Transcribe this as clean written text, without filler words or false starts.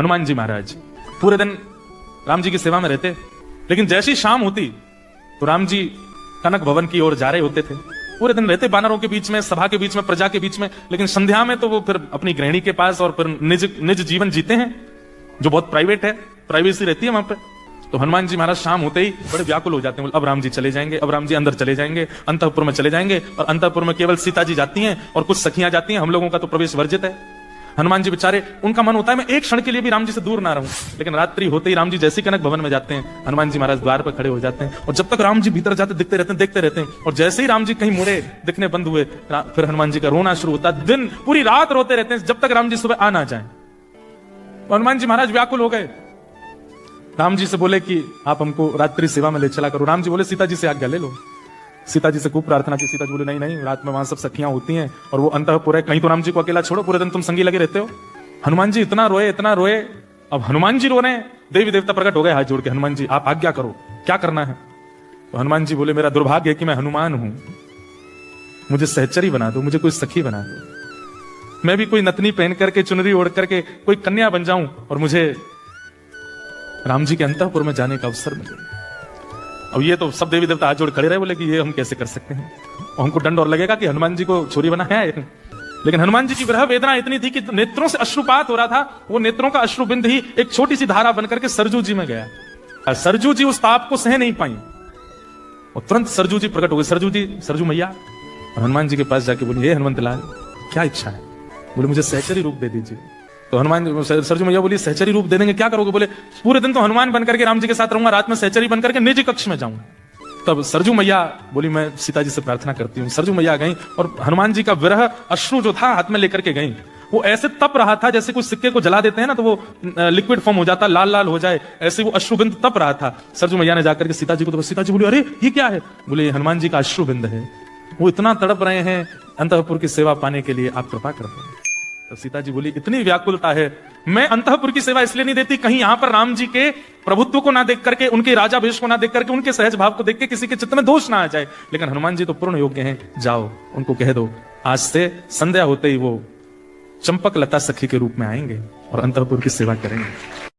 हनुमान जी महाराज पूरे दिन राम जी की सेवा में रहते, लेकिन जैसी शाम होती तो राम जी कनक भवन की ओर जा रहे होते थे। पूरे दिन रहते बानरों के बीच में, सभा के बीच में, प्रजा के बीच में, लेकिन संध्या में तो वो फिर अपनी गृहिणी के पास और फिर निज जीवन जीते हैं जो बहुत प्राइवेट है, प्राइवेसी रहती है वहां पे। तो हनुमान जी महाराज शाम होते ही बड़े व्याकुल हो जाते हैं, अब राम जी चले जाएंगे, अब राम जी अंदर चले जाएंगे, अंतःपुर में चले जाएंगे, और अंतःपुर में केवल सीता जी जाती हैं और कुछ सखियां जाती हैं, हम लोगों का तो प्रवेश वर्जित है। हनुमान जी बेचारे, उनका मन होता है मैं एक क्षण के लिए भी राम जी से दूर ना रहूं, लेकिन रात्रि होते ही राम जी जैसे कनक भवन में जाते हैं, हनुमान जी महाराज द्वार पर खड़े हो जाते हैं, और जब तक राम जी भीतर जाते दिखते रहते हैं, देखते रहते हैं, और जैसे ही राम जी कहीं मुड़े दिखने बंद हुए, फिर हनुमान जी का रोना शुरू होता है। दिन पूरी रात रोते रहते हैं जब तक राम जी सुबह आ ना जाए। हनुमान जी महाराज व्याकुल हो गए, राम जी से बोले कि आप हमको रात्रि सेवा में ले चला करो। राम जी बोले सीता जी से आज्ञा ले लो। सीता जी से खूब प्रार्थना की, सीता जी बोले नहीं नहीं, रात में वहां सब सखियां होती हैं और वो अंतःपुर है, कहीं तो राम जी को अकेला छोड़ो, पूरे दिन तुम संगी लगे रहते हो। हनुमान जी इतना रोए इतना रोए, अब हनुमान जी रो रहे हैं, देवी देवता प्रकट हो गए हाथ जोड़ के, हनुमान जी आप आज्ञा करो क्या करना है। तो हनुमान जी बोले मेरा दुर्भाग्य है कि मैं हनुमान हूं, मुझे सहचरी बना दो, मुझे कोई सखी बना दो, मैं भी कोई नतनी पहन करके चुनरी ओढ़ करके कोई कन्या बन जाऊं और मुझे राम जी के अंतःपुर में जाने का अवसर मिले। अब ये तो सब देवी देवता हाथ जोड़ खड़े रहे, बोले कि ये हम कैसे कर सकते हैं, और हमको दंड और लगेगा कि हनुमान जी को छोरी बना है। लेकिन हनुमान जी की विरह वेदना इतनी थी कि नेत्रों से अश्रुपात हो रहा था, वो नेत्रों का अश्रुबिंद ही एक छोटी सी धारा बनकर के सरजू जी में गया। सरजू जी उस ताप को सह नहीं पाई और तुरंत सरजू जी प्रकट हो गए। सरजू जी, सरजू मैया हनुमान जी के पास जाके बोली, हे हनुमंत लाल क्या इच्छा है? बोले मुझे सहचरी रूप दे दीजिए। तो हनुमान सरजू मैया बोली सहचरी रूप दे देंगे, क्या करोगे? बोले पूरे दिन तो हनुमान बनकर के राम जी के साथ रहूंगा, रात में सहचरी बनकर के निज कक्ष में जाऊंगा। तब सरजू मैया बोली मैं सीता जी से प्रार्थना करती हूँ। सरजू मैया गई और हनुमान जी का विरह अश्रु जो था हाथ में लेकर के गई, वो ऐसे तप रहा था जैसे कुछ सिक्के को जला देते हैं ना तो वो लिक्विड फॉर्म हो जाता, लाल लाल हो जाए, ऐसे वो अश्रुबिंद तप रहा था। सरजू मैया ने जाकर के सीता जी को, तो सीता जी बोली अरे ये क्या है? बोले हनुमान जी का अश्रुबिंद है, वो इतना तड़प रहे हैं अंतःपुर की सेवा पाने के लिए, आप कृपा कर दो। तो सीता जी बोली इतनी व्याकुलता है, मैं अंतःपुर की सेवा इसलिए नहीं देती कहीं यहां पर राम जी के प्रभुत्व को ना देख करके, उनके राजा भेष को ना देख करके, उनके सहज भाव को देख के किसी के चित्त में दोष ना आ जाए। लेकिन हनुमान जी तो पूर्ण योग्य हैं, जाओ उनको कह दो आज से संध्या होते ही वो चंपक लता सखी के रूप में आएंगे और अंतःपुर की सेवा करेंगे।